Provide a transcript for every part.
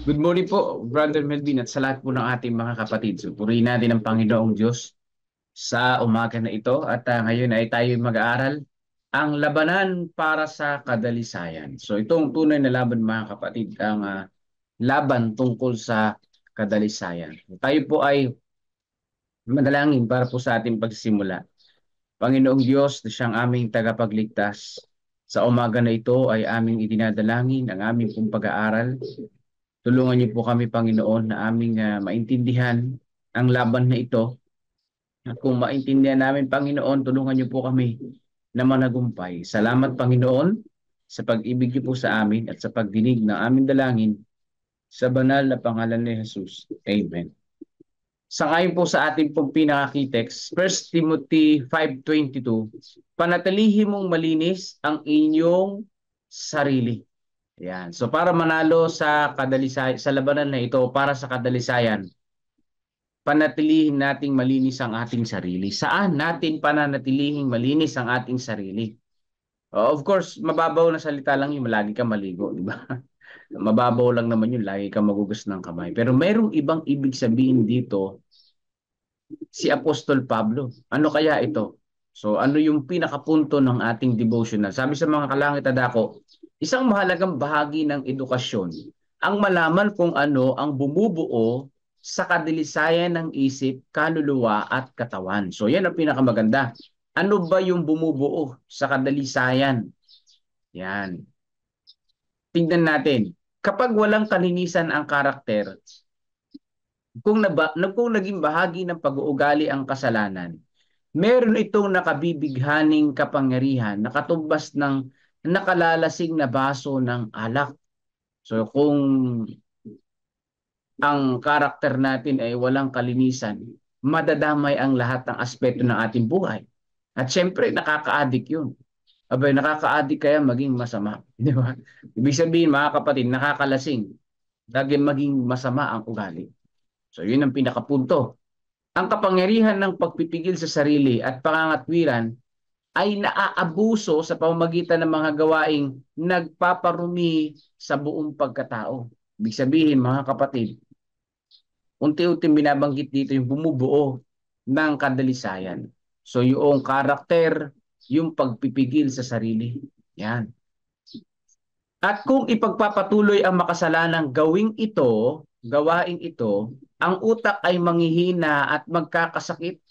Good morning po, Brother Melvin, at sa lahat po ng ating mga kapatid. So, purihin natin ang Panginoong Diyos sa umaga na ito. At ngayon ay tayo mag-aaral ang labanan para sa kadalisayan. So, itong tunay na laban, mga kapatid, ang laban tungkol sa kadalisayan. Tayo po ay manalangin para po sa ating pagsisimula. Panginoong Diyos na siyang aming tagapagligtas, sa umaga na ito ay aming idinadalangin ang aming pong pag-aaral. Tulungan niyo po kami, Panginoon, na aming maintindihan ang laban na ito. At kung maintindihan namin, Panginoon, tulungan niyo po kami na managumpay. Salamat, Panginoon, sa pag-ibig niyo po sa amin at sa pagdinig ng aming dalangin sa banal na pangalan ni Jesus. Amen. Sangayon po sa ating pong pinaka-key-text, 1 Timothy 5:22, panatilihin mong malinis ang inyong sarili. Yan. So para manalo sa kadalisayan, sa labanan na ito, para sa kadalisayan, panatilihin nating malinis ang ating sarili. Saan natin pananatilihin malinis ang ating sarili? Of course, mababaw na salita lang yung lagi ka maligo, di ba? Mababaw lang naman yun, lagi ka magugas ng kamay. Pero mayroong ibang ibig sabihin dito si Apostol Pablo. Ano kaya ito? So ano yung pinakapunto ng ating devotional? Sabi sa mga kalangit at dako, isang mahalagang bahagi ng edukasyon ang malaman kung ano ang bumubuo sa kadilisayan ng isip, kaluluwa at katawan. So yan ang pinakamaganda. Ano ba yung bumubuo sa kadalisayan? Yan. Tingnan natin. Kapag walang kalinisan ang karakter, kung naging bahagi ng pag-uugali ang kasalanan, meron itong nakabibighaning kapangyarihan na katumbas ng nakalalasing na baso ng alak. So kung ang karakter natin ay walang kalinisan, madadamay ang lahat ng aspeto ng ating buhay. At syempre, nakaka-addict yun. Abay, nakaka-addict kaya maging masama. Di ba? Ibig sabihin, mga kapatid, nakakalasing. Lagi maging masama ang ugali. So yun ang pinakapunto. Ang kapangyarihan ng pagpipigil sa sarili at pangangatwiran ay naaabuso sa pamamagitan ng mga gawaing nagpaparumi sa buong pagkatao. Ibig sabihin, mga kapatid, unti-unti binabanggit dito yung bumubuo ng kadalisayan. So yung karakter, yung pagpipigil sa sarili. Yan. At kung ipagpapatuloy ang makasalanang gawain ito, ang utak ay manghihina at magkakasakit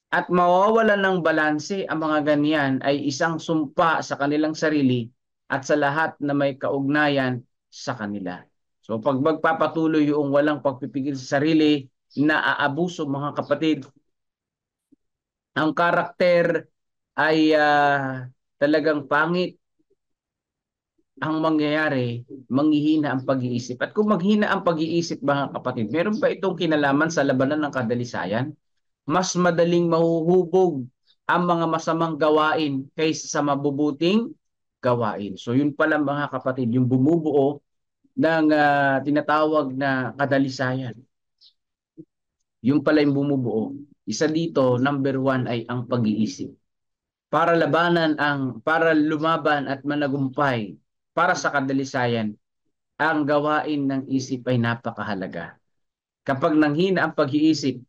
at mawawalan ng balanse. Ang mga ganyan ay isang sumpa sa kanilang sarili at sa lahat na may kaugnayan sa kanila. So pag magpapatuloy yung walang pagpipigil sa sarili, naaabuso, mga kapatid, ang karakter ay talagang pangit. Ang mangyayari, manghihina ang pag-iisip. At kung maghina ang pag-iisip, mga kapatid, meron ba itong kinalaman sa labanan ng kadalisayan? Mas madaling mahuhubog ang mga masamang gawain kaysa sa mabubuting gawain. So yun pala, mga kapatid, yung bumubuo ng tinatawag na kadalisayan. Yung pala yung bumubuo. Isa dito, number one, ay ang pag-iisip. Para lumaban at managumpay para sa kadalisayan, ang gawain ng isip ay napakahalaga. Kapag nanghina ang pag-iisip,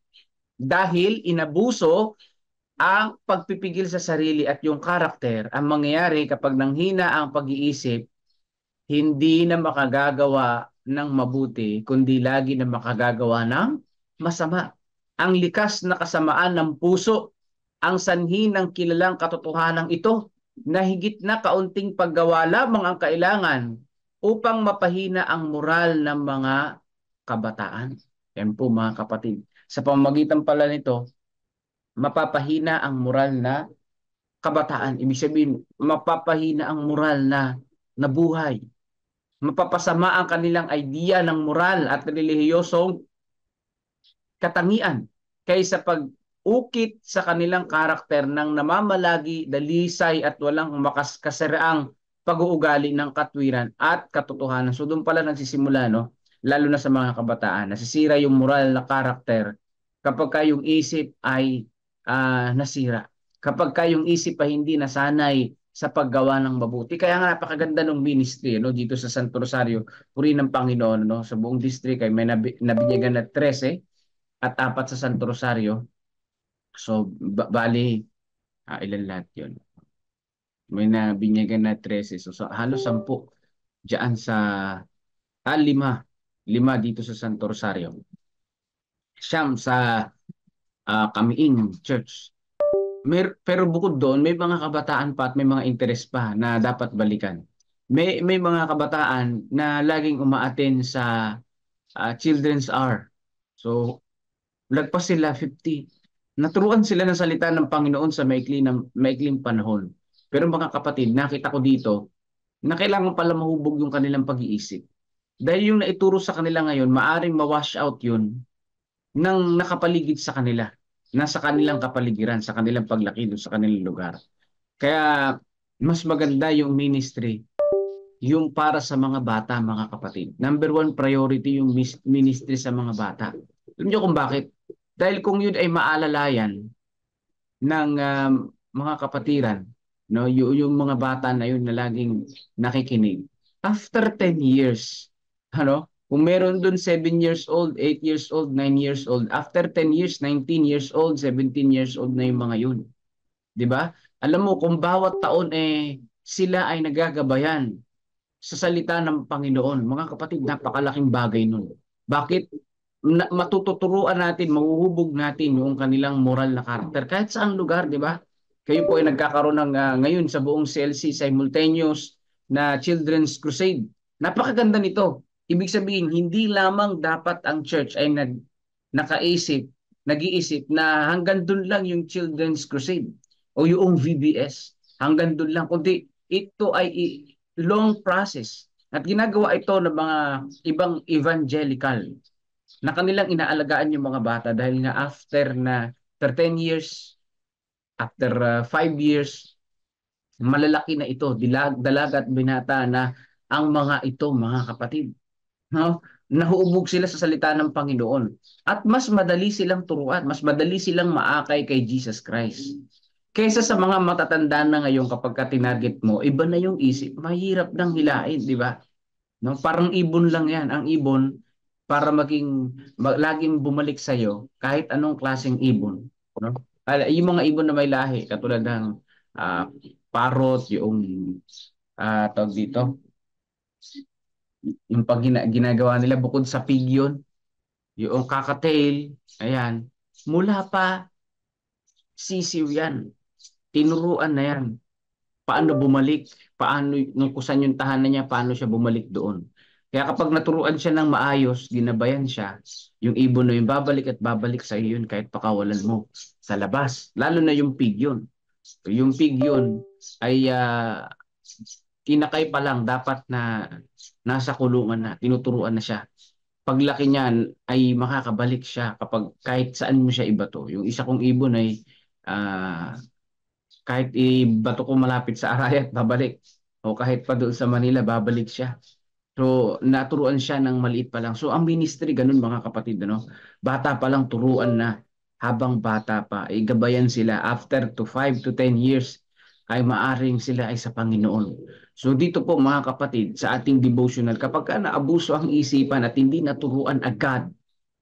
dahil inabuso ang pagpipigil sa sarili at yung karakter, ang mangyayari kapag nanghina ang pag-iisip, hindi na makagagawa ng mabuti, kundi lagi na makagagawa ng masama. Ang likas na kasamaan ng puso, ang sanhi ng kilalang katotohanan ito, na higit na kaunting paggawa lamang ang kailangan upang mapahina ang moral ng mga kabataan. Yan po, mga kapatid. Sa pamamagitan pala nito, mapapahina ang moral na kabataan. Ibig sabihin, mapapahina ang moral na buhay. Mapapasama ang kanilang idea ng moral at relihiyosong katangian kaysa pag-ukit sa kanilang karakter ng namamalagi, dalisay at walang kasaraang pag-uugali ng katwiran at katotohanan. So doon pala nagsisimula, no? Lalo na sa mga kabataan, nasisira yung moral na karakter kapag kayong isip ay nasira. Kapag kayong isip ay hindi nasanay sa paggawa ng mabuti. Kaya nga napakaganda ng ministry, no, dito sa Santo Rosario, puri ng Panginoon, no, sa buong district ay may nabinyagan na 13 at 4 sa Santo Rosario. So, bali, ilan lahat yun? May nabinyagan na 13. So halos 10 diyan sa, 5. 5 dito sa Santo Rosario. Siyam sa Kamiing Church. Pero bukod doon, may mga kabataan pa at may mga interes pa na dapat balikan. May mga kabataan na laging umaattend sa Children's Hour. So, lagpas sila 50. Naturuan sila ng salita ng Panginoon sa maikling panahon. Pero mga kapatid, nakita ko dito na kailangan pala mahubog yung kanilang pag-iisip. Dahil yung naituro sa kanila ngayon, maaring ma-wash out yun ng nakapaligid sa kanila, nasa kanilang kapaligiran, sa kanilang paglaki, sa kanilang lugar. Kaya mas maganda yung ministry, yung para sa mga bata, mga kapatid. Number 1 priority yung ministry sa mga bata. Alam niyo kung bakit? Dahil kung yun ay maalalayan ng mga kapatiran, no, yung mga bata na yun na laging nakikinig, after 10 years, ano, kung meron dun 7 years old, 8 years old, 9 years old, after 10 years, 19 years old, 17 years old na yung mga yun. 'Di ba? Alam mo, kung bawat taon sila ay nagagabayan sa salita ng Panginoon, mga kapatid, napakalaking bagay nun. Bakit? Matututuruan natin, mahuhubog natin yung kanilang moral na karakter kahit saan lugar, 'di ba? Kayo po ay nagkakaroon ng ngayon sa buong CLC simultaneous na Children's Crusade. Napakaganda nito. Ibig sabihin, hindi lamang dapat ang church ay nag-iisip na hanggang doon lang yung Children's Crusade o yung VBS. Hanggang doon lang. Kundi ito ay long process. At ginagawa ito ng mga ibang evangelical na kanilang inaalagaan yung mga bata dahil nga after 10 years, after 5 years, malalaki na ito, dalaga at binata na ang mga ito, mga kapatid. No? Nahuubog sila sa salita ng Panginoon. At mas madali silang turuan, mas madali silang maakay kay Jesus Christ. Kaysa sa mga matatanda na ngayon kapag ka-tinarget mo, iba na yung isip, mahirap nang hilain, di ba? No? Parang ibon lang yan. Ang ibon, para laging bumalik sa'yo, kahit anong klaseng ibon. No? Yung mga ibon na may lahi, katulad ng parrot, yung tawag dito, yung pag ginagawa nila bukod sa pigeon, yung kakatail, ayan, mula pa sisiw yan. Tinuruan na yan. Paano bumalik, paano, nung kusan yung tahanan niya, paano siya bumalik doon. Kaya kapag naturuan siya ng maayos, ginabayan siya, yung ibon na yung babalik at babalik sa iyo yun kahit pakawalan mo sa labas. Lalo na yung pigeon. Yung pigeon ay kinakay pa lang, dapat na nasa kulungan na, tinuturuan na siya. Paglaki niyan ay makakabalik siya kapag kahit saan mo siya ibato. Yung isa kong ibon ay kahit ibato ko malapit sa Arayat, babalik. O kahit pa doon sa Manila, babalik siya. So, naturuan siya ng maliit pa lang. So, ang ministry, ganun mga kapatid, ano? Bata pa lang, turuan na. Habang bata pa, gabayan sila. After 5 to 10 years, ay maaring sila ay sa Panginoon. So, dito po mga kapatid, sa ating devotional, kapag ka naabuso ang isipan at hindi naturuan agad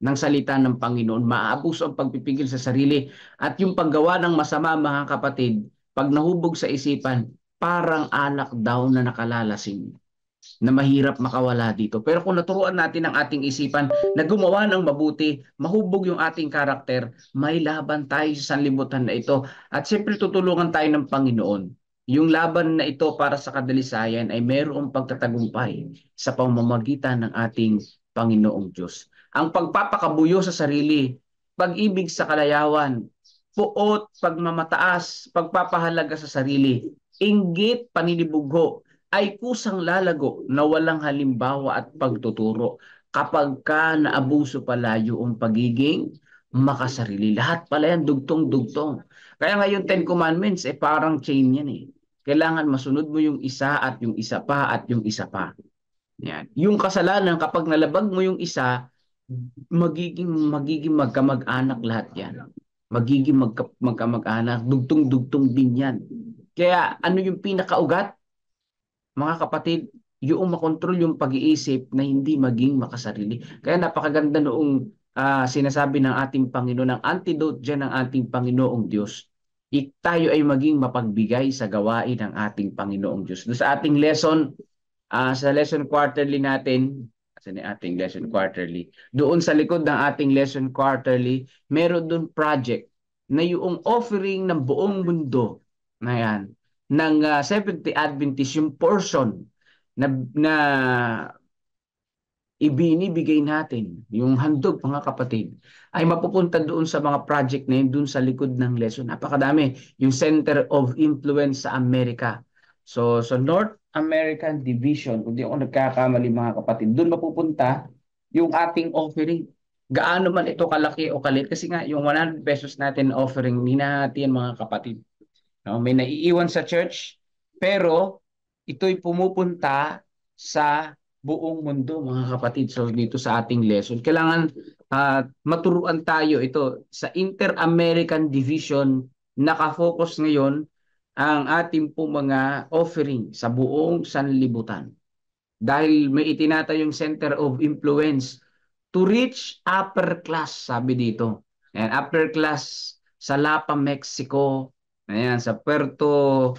ng salita ng Panginoon, maaabuso ang pagpipigil sa sarili at yung paggawa ng masama, mga kapatid, pag nahubog sa isipan, parang alak daw na nakalalasing, na mahirap makawala dito. Pero kung naturuan natin ang ating isipan na gumawa ng mabuti, mahubog yung ating karakter, may laban tayo sa sanlibutan na ito. At siyempre tutulungan tayo ng Panginoon. Yung laban na ito para sa kadalisayan ay mayroong pagtatagumpay sa pamamagitan ng ating Panginoong Diyos. Ang pagpapakabuyo sa sarili, pag-ibig sa kalayawan, puot, pagmamataas, pagpapahalaga sa sarili, inggit, paninibugho, ay kusang lalago na walang halimbawa at pagtuturo kapag ka naabuso pala yung pagiging makasarili. Lahat pala yan dugtong-dugtong. Kaya ngayon 10 commandments parang chain yan eh. Kailangan masunod mo yung isa at yung isa pa at yung isa pa. Yan. Yung kasalanan, kapag nalabag mo yung isa, magiging magkamag-anak lahat yan. Magiging magkamag-anak, dugtong-dugtong din yan. Kaya ano yung pinakaugat? Mga kapatid, yung makontrol yung pag-iisip na hindi maging makasarili. Kaya napakaganda noong sinasabi ng ating Panginoon, ang antidote dyan ng ating Panginoong Diyos. Tayo ay maging mapagbigay sa gawain ng ating Panginoong Diyos. Doon sa ating lesson, sa lesson quarterly natin, kasi ni ating lesson quarterly, doon sa likod ng ating lesson quarterly, meron doon project na yung offering ng buong mundo na yan, ng Seventh-day Adventist, yung portion na ibinibigay natin, yung handog mga kapatid, ay mapupunta doon sa mga project na yun, doon sa likod ng lesson. Napakadami. Yung Center of Influence sa Amerika. So North American Division, kung di ako nagkakamali mga kapatid, doon mapupunta yung ating offering. Gaano man ito kalaki o kalit, kasi nga yung 100 pesos natin offering, hindi natin mga kapatid. No? May naiiwan sa church, pero ito'y pumupunta sa buong mundo, mga kapatid. So dito sa ating lesson, kailangan maturuan tayo ito sa Inter-American Division. Nakafocus ngayon ang ating po mga offering sa buong sanlibutan. Dahil may itinatayong Center of Influence to reach upper class, sabi dito. And upper class sa Lapa, Mexico, ayan, sa Puerto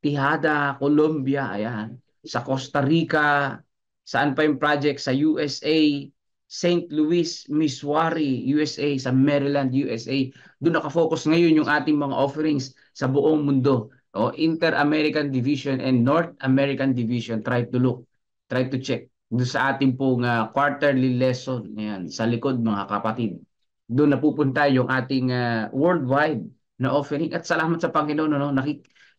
Tijada, Colombia, ayan. Sa Costa Rica, saan pa yung project? Sa USA, St. Louis, Missouri, USA, sa Maryland, USA. Doon nakafocus ngayon yung ating mga offerings sa buong mundo. O, Inter-American Division and North American Division. Try to check. Doon sa ating pong quarterly lesson. Ayan, sa likod mga kapatid. Doon napupunta yung ating worldwide na offering. At salamat sa Panginoon, no?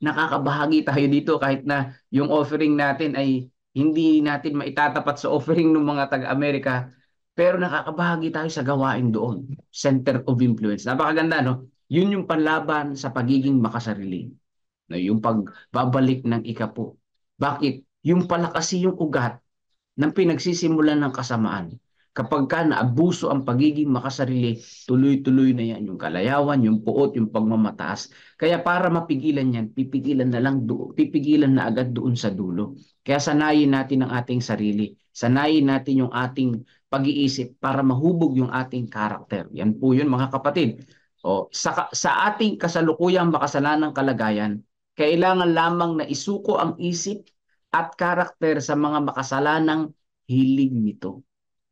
Nakakabahagi tayo dito kahit na yung offering natin ay hindi natin maitatapat sa offering ng mga taga-Amerika, pero nakakabahagi tayo sa gawain doon. Center of Influence. Napakaganda, no? Yun yung panlaban sa pagiging makasarili. No? Yung pagbabalik ng ikapo. Bakit? Yung pala kasi yung ugat ng pinagsisimulan ng kasamaan. Kapag ka naabuso ang pagiging makasarili, tuloy-tuloy na yan. Yung kalayawan, yung puot, yung pagmamataas. Kaya para mapigilan yan, pipigilan na lang doon, pipigilan na agad doon sa dulo. Kaya sanayin natin ang ating sarili. Sanayin natin yung ating pag-iisip para mahubog yung ating karakter. Yan po yun mga kapatid. Sa ating kasalukuyang makasalanang kalagayan, kailangan lamang na isuko ang isip at karakter sa mga makasalanang hilig nito.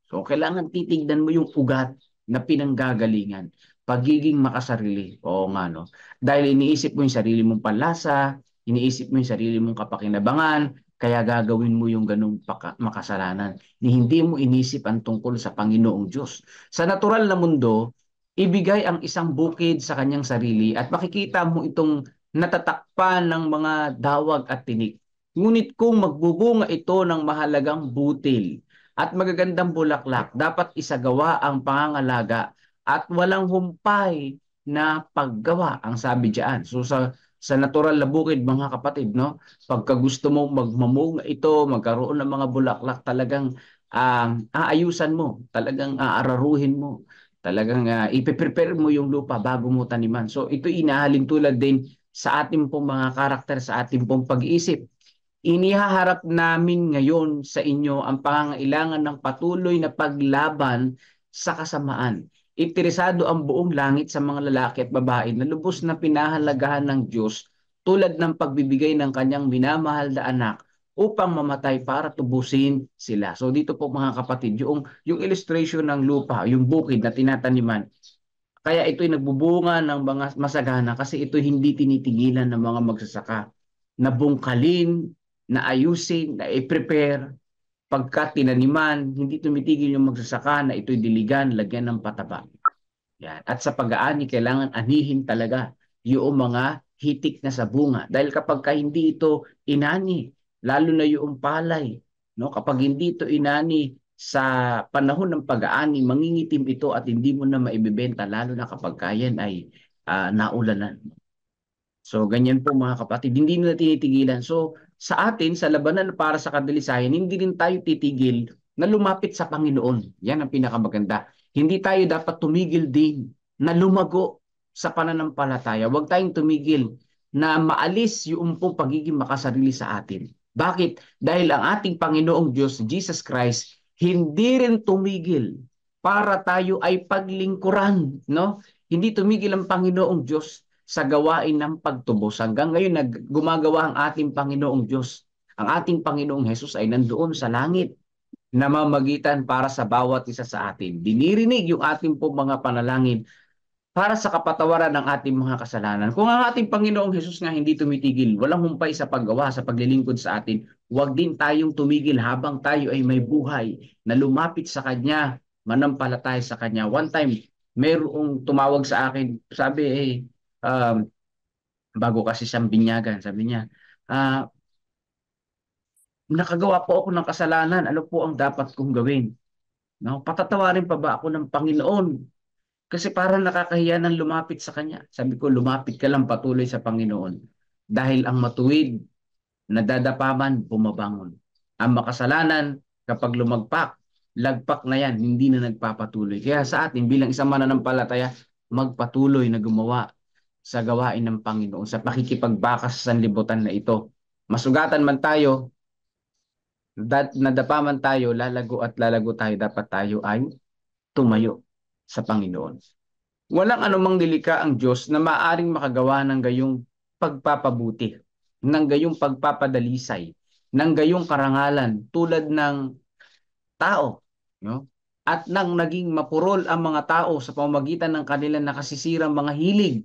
So, kailangan titignan mo yung ugat na pinanggagalingan. Pagiging makasarili. Oo nga, no? Dahil iniisip mo yung sarili mong panlasa, iniisip mo yung sarili mong kapakinabangan, kaya gagawin mo yung ganung makasalanan. Hindi mo inisip ang tungkol sa Panginoong Diyos. Sa natural na mundo, ibigay ang isang bukid sa kanyang sarili at makikita mo itong natatakpan ng mga dawag at tinik. Ngunit kung magbubunga ito ng mahalagang butil at magagandang bulaklak, dapat isagawa ang pangangalaga at walang humpay na paggawa, ang sabi diyan. So sa natural na bukid, mga kapatid, no? Pagka gusto mo magmamunga ito, magkaroon ng mga bulaklak, talagang aayusan mo, talagang aararuhin mo, talagang ipiprepare mo yung lupa bago mo taniman. So ito inahalin tulad din sa ating pong mga karakter, sa ating pong pag-iisip. Inihaharap namin ngayon sa inyo ang pangangailangan ng patuloy na paglaban sa kasamaan. Interesado ang buong langit sa mga lalaki at babae na lubos na pinahalagahan ng Diyos tulad ng pagbibigay ng kanyang minamahal na anak upang mamatay para tubusin sila. So dito po mga kapatid, yung illustration ng lupa, yung bukid na tinataniman, kaya ito'y nagbubunga ng mga masagana kasi ito hindi tinitigilan ng mga magsasaka na bungkalin, na ayusin, na i-prepare. Pagka tinaniman, hindi tumitigil yung magsasaka na ito'y diligan, lagyan ng pataba. Yan. At sa pag-aani, kailangan anihin talaga yung mga hitik na sa bunga. Dahil kapag hindi ito inani, lalo na yung palay, no? Kapag hindi ito inani sa panahon ng pag-aani, mangingitim ito at hindi mo na maibibenta, lalo na kapag kayan ay naulanan. So, ganyan po mga kapatid, hindi nila tinitigilan. So, sa atin, sa labanan para sa kadalisayan, hindi rin tayo titigil na lumapit sa Panginoon. Yan ang pinakamaganda. Hindi tayo dapat tumigil din na lumago sa pananampalataya. Huwag tayong tumigil na maalis yung pong pagiging makasarili sa atin. Bakit? Dahil ang ating Panginoong Diyos, Jesus Christ, hindi rin tumigil para tayo ay paglingkuran, no? Hindi tumigil ang Panginoong Diyos sa gawain ng pagtubos. Hanggang ngayon, gumagawa ang ating Panginoong Diyos. Ang ating Panginoong Hesus ay nandoon sa langit, namamagitan para sa bawat isa sa atin. Dinirinig yung ating pong mga panalangin para sa kapatawaran ng ating mga kasalanan. Kung ang ating Panginoong Hesus nga hindi tumitigil, walang humpay sa paggawa, sa paglilingkod sa atin, huwag din tayong tumigil habang tayo ay may buhay na lumapit sa Kanya, manampalataya sa Kanya. One time, mayroong tumawag sa akin, sabi bago kasi siyang binyagan, sabi niya, nakagawa po ako ng kasalanan, ano po ang dapat kong gawin? No? Patatawarin pa ba ako ng Panginoon? Kasi parang nakakahiya ng lumapit sa Kanya. Sabi ko, lumapit ka lang patuloy sa Panginoon. Dahil ang matuwid, nadadapaman, bumabangon. Ang makasalanan, kapag lumagpak, lagpak na yan, hindi na nagpapatuloy. Kaya sa atin, bilang isang mananampalataya, magpatuloy na gumawa sa gawain ng Panginoon, sa pakikipagbakas sa sanlibutan na ito. Masugatan man tayo, nadapaman tayo, lalago at lalago tayo, dapat tayo ay tumayo sa Panginoon. Walang anumang nilikha ang Diyos na maaring makagawa ng gayong pagpapabuti, ng gayong pagpapadalisay, ng gayong karangalan tulad ng tao. No? At nang naging mapurol ang mga tao sa pamamagitan ng kanilang nakasisirang mga hilig,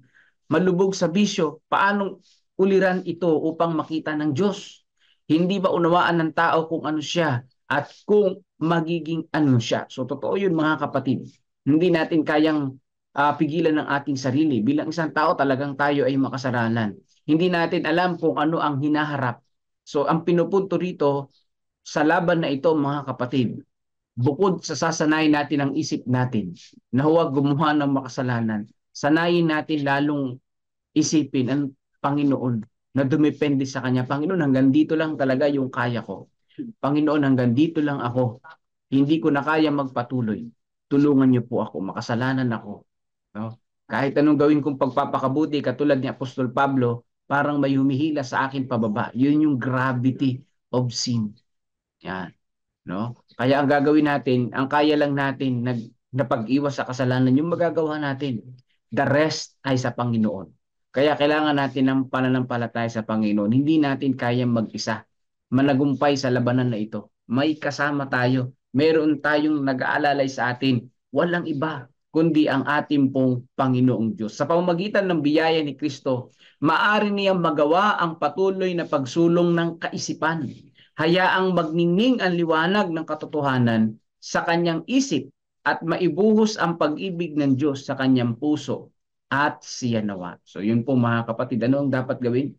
malubog sa bisyo, paanong uliran ito upang makita ng Diyos? Hindi ba unawaan ng tao kung ano siya at kung magiging ano siya? So totoo yun mga kapatid. Hindi natin kayang pigilan ng ating sarili. Bilang isang tao talagang tayo ay makasalanan. Hindi natin alam kung ano ang hinaharap. So ang pinupunto rito sa laban na ito mga kapatid, bukod sa sasanayin natin ang isip natin na huwag gumawa ng makasalanan, sanayin natin lalong isipin ang Panginoon na dumepende sa Kanya. Panginoon, hanggang dito lang talaga yung kaya ko. Panginoon, hanggang dito lang ako. Hindi ko na kaya magpatuloy. Tulungan niyo po ako. Makasalanan ako. No? Kahit anong gawin kong pagpapakabuti, katulad ni Apostol Pablo, parang may humihila sa akin pababa. Yun yung gravity of sin. Yan. No? Kaya ang gagawin natin, ang kaya lang natin na pag-iwas sa kasalanan, yung magagawa natin. The rest ay sa Panginoon. Kaya kailangan natin ng pananampalataya sa Panginoon. Hindi natin kayang mag-isa managumpay sa labanan na ito. May kasama tayo. Meron tayong nag-aalalay sa atin. Walang iba kundi ang ating pong Panginoong Diyos. Sa pamamagitan ng biyaya ni Kristo, maaari niyang magawa ang patuloy na pagsulong ng kaisipan. Hayaang magningning ang liwanag ng katotohanan sa kanyang isip at maibuhos ang pag-ibig ng Diyos sa kanyang puso at siya nawa. So yun po mga kapatid, ano ang dapat gawin?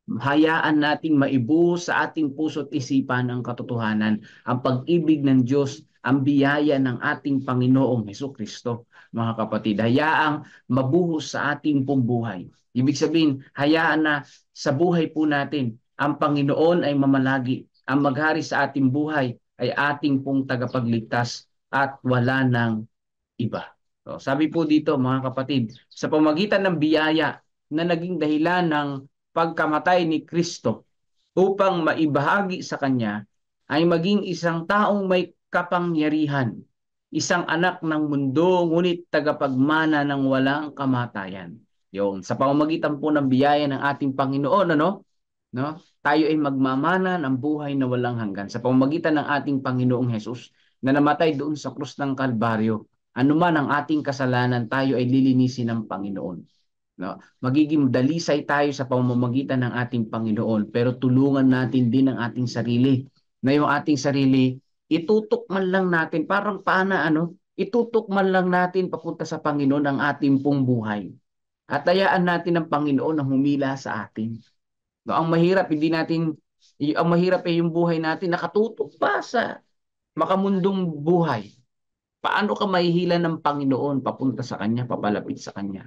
Hayaan nating maibuhos sa ating puso at isipan ang katotohanan, ang pag-ibig ng Diyos, ang biyaya ng ating Panginoong Hesukristo. Mga kapatid, hayaang mabuhos sa ating pong buhay. Ibig sabihin, hayaan na sa buhay po natin, ang Panginoon ay mamalagi. Ang maghari sa ating buhay ay ating pong tagapagligtas at wala ng iba. So, sabi po dito mga kapatid, sa pamagitan ng biyaya na naging dahilan ng pagkamatay ni Kristo upang maibahagi sa Kanya ay maging isang taong may kapangyarihan, isang anak ng mundo ngunit tagapagmana ng walang kamatayan. Yung sa pamamagitan po ng biyaya ng ating Panginoon, no? Tayo ay magmamana ng buhay na walang hanggan sa pamamagitan ng ating Panginoong Hesus na namatay doon sa krus ng Kalbaryo. Anuman ang ating kasalanan, tayo ay lilinisin ng Panginoon. No? Magiging dalisay tayo sa pamamagitan ng ating Panginoon, pero tulungan natin din ang ating sarili. Na yung ating sarili, itutok man lang natin, parang itutok man lang natin papunta sa Panginoon ang ating pong buhay. At hayaan natin ang Panginoon na humila sa atin. No, ang mahirap ay yung buhay natin nakatutok pa sa makamundong buhay. Paano ka mahihila ng Panginoon papunta sa Kanya, papalapit sa Kanya?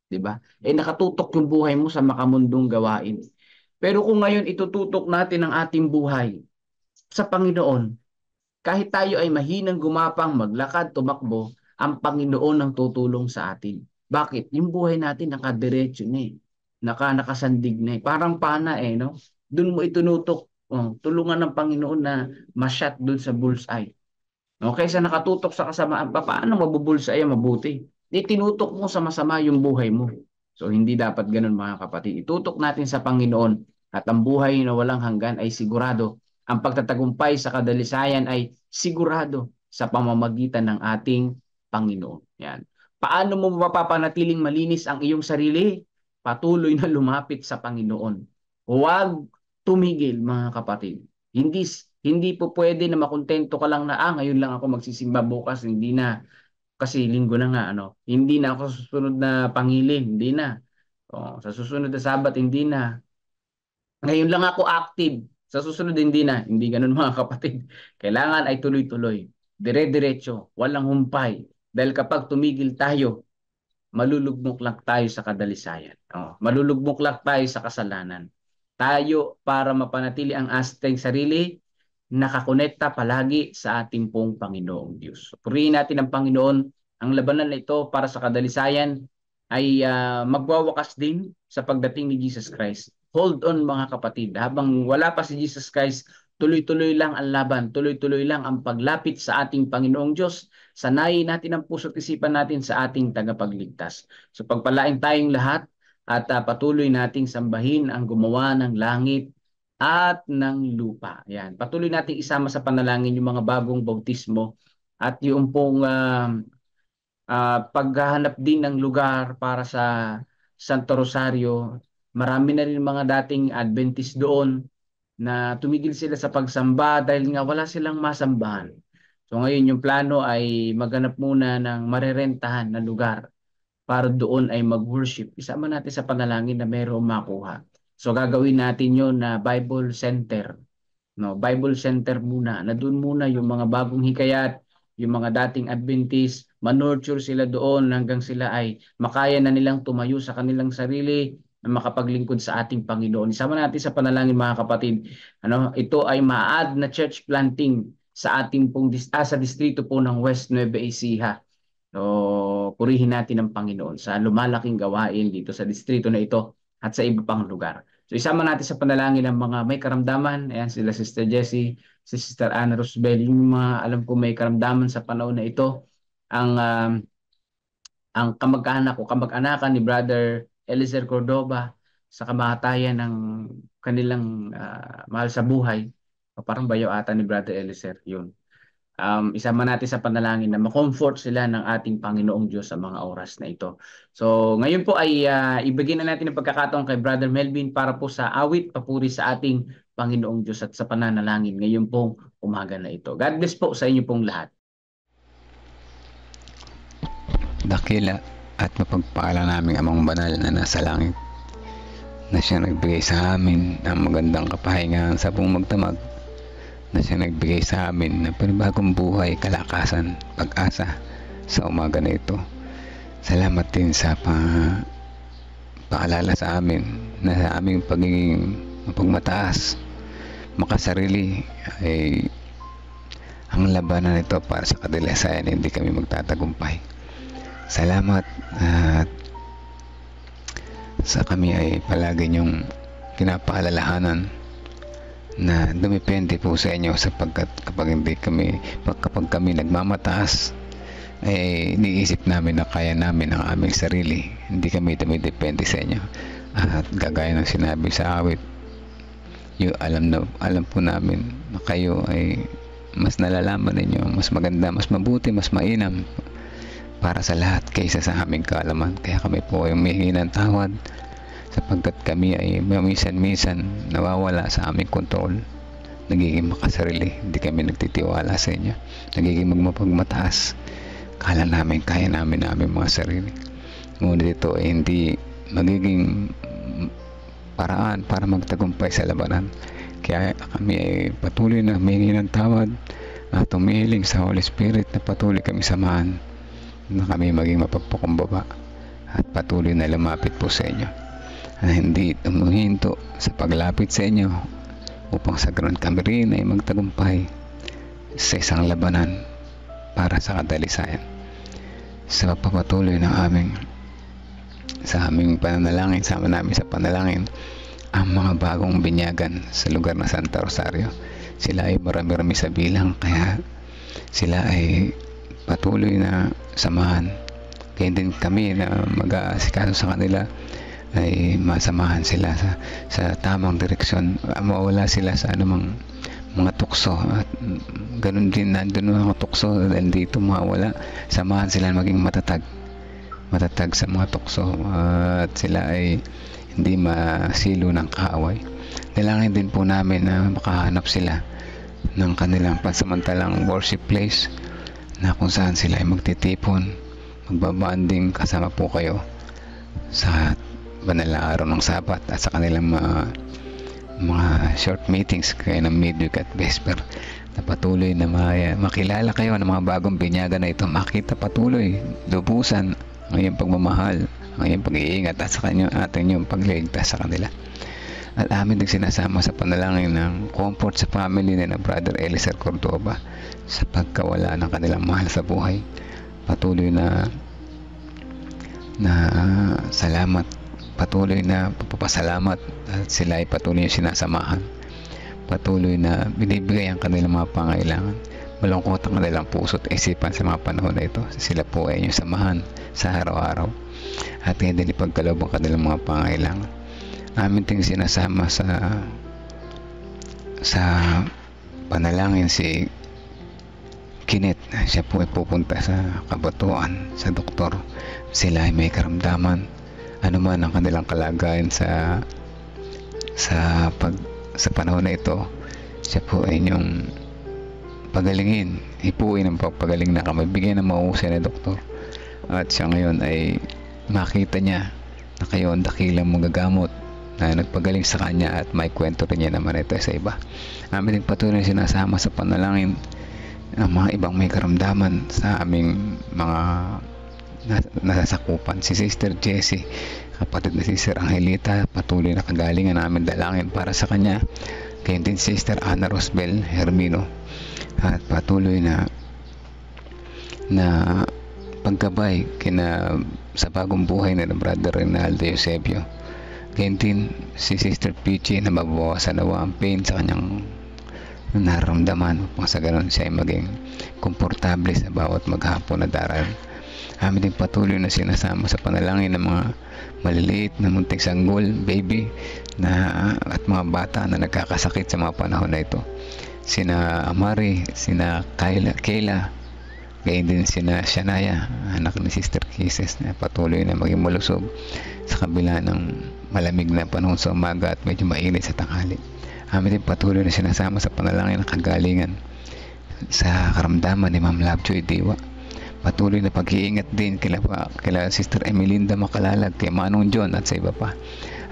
'Di ba? Nakatutok yung buhay mo sa makamundong gawain. Pero kung ngayon itututok natin ang ating buhay sa Panginoon, kahit tayo ay mahinang gumapang, maglakad, tumakbo, ang Panginoon ang tutulong sa atin. Bakit? Yung buhay natin nakadiretso na eh. Nakasandig na eh. Parang pana eh, no? Doon mo itunutok. Oh, tulungan ng Panginoon na ma-shot doon sa bullseye. No? Kaysa nakatutok sa kasamaan, paano mabubulseye mabuti? Di tinutok mo sa masama yung buhay mo. So hindi dapat ganun mga kapatid. Itutok natin sa Panginoon at ang buhay na walang hanggan ay sigurado. Ang pagtatagumpay sa kadalisayan ay sigurado sa pamamagitan ng ating Panginoon. Yan. Paano mo mapapanatiling malinis ang iyong sarili? Patuloy na lumapit sa Panginoon. Huwag tumigil mga kapatid. Hindi hindi po pwede na makontento ka lang na ngayon lang ako magsisimba, bukas hindi na kasi linggo na nga ano. Hindi na ako susunod na pangilin, hindi na. Sa susunod na Sabat hindi na. Ngayon lang ako active. Sa susunod hindi na. Hindi ganun mga kapatid. Kailangan ay tuloy-tuloy. Dire-diretso, walang humpay. Dahil kapag tumigil tayo, malulugmok lang tayo sa kadalisayan. Malulugmok lang tayo sa kasalanan. Tayo para mapanatili ang ating sarili, nakakonekta palagi sa ating pong Panginoong Diyos. Purihin natin ang Panginoon. Ang labanan na ito para sa kadalisayan ay magwawakas din sa pagdating ni Jesus Christ. Hold on mga kapatid. Habang wala pa si Jesus Christ, tuloy-tuloy lang ang laban, tuloy-tuloy lang ang paglapit sa ating Panginoong Diyos. Sanayin natin ang puso't isipan natin sa ating tagapagligtas. So pagpalain tayong lahat at patuloy nating sambahin ang gumawa ng langit at ng lupa. Yan. Patuloy nating isama sa panalangin yung mga bagong bautismo at yung pong paghahanap din ng lugar para sa Santo Rosario. Marami na rin mga dating Adventist doon na tumigil sila sa pagsamba dahil nga wala silang masambahan. So ngayon yung plano ay maghanap muna ng marerentahan na lugar para doon ay mag-worship. Isama natin sa panalangin na mayroong makuha. So gagawin natin yon na Bible Center. No, Bible Center muna. Na doon muna yung mga bagong hikayat, yung mga dating Adventist, manurture sila doon hanggang sila ay makaya na nilang tumayo sa kanilang sarili na makapaglingkod sa ating Panginoon. Isama natin sa panalangin mga kapatid. Ito ay ma-add na church planting sa ating pong sa distrito po ng West Nueva Ecija. So, purihin natin ang Panginoon sa lumalaking gawain dito sa distrito na ito at sa iba pang lugar. So, isama natin sa panalangin ng mga may karamdaman. Ayan sila Sister Jessie, si Sister Ana Rosbel, yung mga alam ko may karamdaman sa panahon na ito. Ang kamag-anak o kamag-anakan ni Brother Eliezer Cordova sa kamatayan ng kanilang mahal sa buhay. Parang bayo ata ni Brother Eliezer, yun. Isama natin sa panalangin na ma-comfort sila ng ating Panginoong Diyos sa mga oras na ito. So ngayon po ay ibigyan na natin ang pagkakataon kay Brother Melvin para po sa awit papuri sa ating Panginoong Diyos at sa pananalangin ngayon pong umaga na ito. God bless po sa inyo pong lahat. Dakila at mapagpala naming Amang Banal na nasa langit, na siya nagbigay sa amin ng magandang kapahingahan sa buong magdamag, na siya nagbigay sa amin ng panibagong buhay, kalakasan, pag-asa sa umaga na ito. Salamat din sa paalala sa amin na sa aming pagiging mapagmataas, makasarili ay ang labanan nito para sa kadalisayan hindi kami magtatagumpay. Salamat at sa kami ay palagi niyong pinapaalalahanan na dumepende po sa inyo sapagkat kapag kami nagmamataas ay iniisip namin na kaya namin ang aming sarili, hindi kami dumidepende sa inyo. At gagaya ng sinabi sa awit, alam po namin na kayo ay mas nalalaman ninyo, mas maganda, mas mabuti, mas mainam para sa lahat kaysa sa aming kaalaman. Kaya kami po ay humihingi ng tawad sapagkat kami ay minsan-minsan nawawala sa aming kontrol, nagiging makasarili, hindi kami nagtitiwala sa inyo, nagiging magmapagmataas, kala namin kaya namin mga sarili. Ngunit ito ay hindi magiging paraan para magtagumpay sa labanan. Kaya kami ay patuloy na humihingi ng tawad at humihiling sa Holy Spirit na patuloy kami samahan, na kami maging mapagpakumbaba at patuloy na lumapit po sa inyo, na hindi tumuhinto sa paglapit sa inyo upang sa ganoon kami rin ay magtagumpay sa isang labanan para sa kadalisayan. Sa pagpapatuloy ng aming sa aming pananalangin, sama namin sa panalangin ang mga bagong binyagan sa lugar na Santa Rosario. Sila ay marami-rami sa bilang, kaya sila ay patuloy na samahan. Kaya din kami na mag-aasikaso sa kanila ay masamahan sila sa tamang direksyon, mawala sila sa anumang mga tukso, at ganun din nandun mga tukso dahil dito mawala, samahan sila maging matatag sa mga tukso, at sila ay hindi masilo ng kaaway. Dalangin din po namin na makahanap sila ng kanilang pansamantalang worship place na kung saan sila ay magtitipon, magbabanding kasama po kayo sa banal na araw ng Sabat at sa kanilang mga short meetings kaya ng midweek at vesper, na patuloy na makilala kayo ng mga bagong binyagan na ito, makita patuloy lubusan ang iyong pagmamahal, ang iyong pag-iingat at sa atin yung pagliligtas sa kanila. At amin din sinasama sa panalangin ng comfort sa family ni na Brother Eliser Cordova sa pagkawala ng kanilang mahal sa buhay. Patuloy na salamat, patuloy na papasalamat, at sila ay patuloy yung sinasamahan, patuloy na binibigay ang kanilang mga pangailangan. Malungkot ang kanilang puso at isipan sa mga panahon na ito. Sila po ay yung samahan sa araw-araw at hindi ipagkaloob ang kanilang mga pangailangan. Amin ting sinasama sa panalangin si Kinet. Siya po ay pupunta sa Kabatuan sa doktor. Sila ay may karamdaman, ano man ang kanilang kalagayan sa panahon na ito. Siya po ay inyong pagalingin, ipuin ang pagpagaling na kamay, bigyan ng mahusay na doktor, at siya ngayon ay makita niya na kayo ang dakilang magagamot na nagpagaling sa kanya, at may kwento rin niya naman ito sa iba. Amin din patuloy na sinasama sa panalangin ang mga ibang may karamdaman sa aming mga nasasakupan. Si Sister Jessie, kapatid na Sister Angelita, patuloy na kagalingan namin dalangin para sa kanya. Kaya din Sister Ana Rosbel Hermino, at patuloy na paggabay sa bagong buhay na Brother Reynaldo Eusebio. Kaya din si Sister Peachy na mabawasan nawa ang pain sa kanyang nararamdaman, upang sa ganun siya ay maging komportable sa bawat maghapon na darating. Amin din patuloy na sinasama sa panalangin ng mga maliliit na munting sanggol, baby at mga bata na nagkakasakit sa mga panahon na ito. Sina Amari, sina Kayla, gayon din sina Shanaya, anak ni Sister Kisses, na patuloy na maging malusog sa kabila ng malamig na panahon sa umaga at medyo mainit sa tanghali. Amin din patuloy na sinasama sa panalangin ng kagalingan sa karamdaman ni Ma'am Lovejoy Diwa. Patuloy na pag-iingat din kila Sister Emelinda Makalalag, kay Manong John at sa iba pa.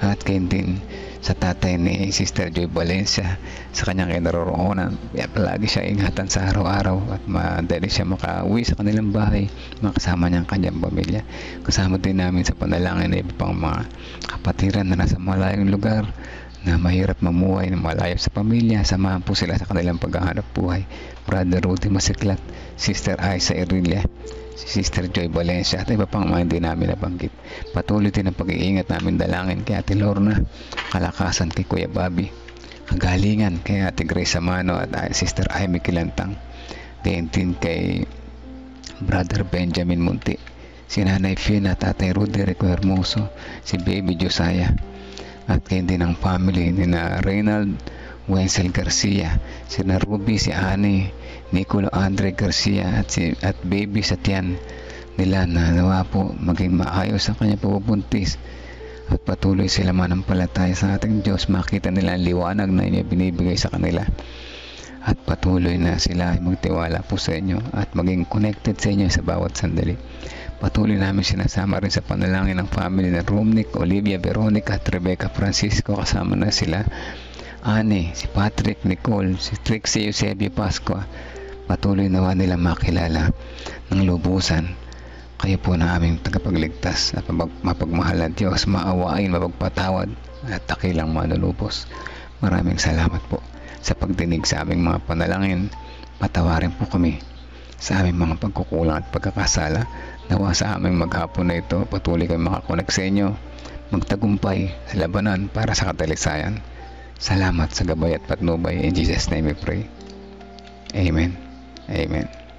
At kayo din sa tatay ni Sister Joy Valencia sa kanyang kinaroroonan. Palagi siya ingatan sa araw-araw at madali siya makauwi sa kanilang bahay, makasama niya ang kanyang pamilya. Kasama din namin sa panalangin na iba pang mga kapatiran na nasa malayong lugar na mahirap mamuhay, na malayo sa pamilya. Samahan po sila sa kanilang paghahanap buhay. Brother Rudy Masiklat, Sister Aiza Irilia, Sister Joy Valencia at iba pang mga hindi namin nabanggit. Patuloy din ang pag-iingat namin dalangin kay Ate Lorna, kalakasan kay Kuya Bobby, kagalingan kay Ate Grace Amano at Sister Amy Kilantang, gayon din kay Brother Benjamin Munti, si Nanay Fina at Tatay Rudy Rico Hermoso, si Baby Josiah, at kayo din ang family ni na Reynald Wenzel Garcia, si na Ruby, si Annie, Nicolo Andre Garcia at baby sa tiyan nila, na nawa po maging maayos ang kanya pabubuntis, at patuloy sila manampalataya sa ating Diyos, makita nila ang liwanag na inyo binibigay sa kanila, at patuloy na sila ay magtiwala po sa inyo at maging connected sa inyo sa bawat sandali. Patuloy namin sinasama rin sa panalangin ng family na Romnick, Olivia, Veronica at Rebecca Francisco, kasama na sila Annie, si Patrick, Nicole, si Trixie Eusebio Pascua. Patuloy nawa nila makilala ng lubusan kayo po na aming tagapagligtas at mapagmahal na Diyos, maawain, mapagpatawad at dakilang manulubos. Maraming salamat po sa pagdinig sa aming mga panalangin. Patawarin po kami sa aming mga pagkukulang at pagkakasala. Nawa sa aming maghapon na ito, patuloy kami makakonek sa inyo, magtagumpay sa labanan para sa katalisayan. Salamat sa gabay at patnubay. In Jesus' name we pray. Amen. Amen.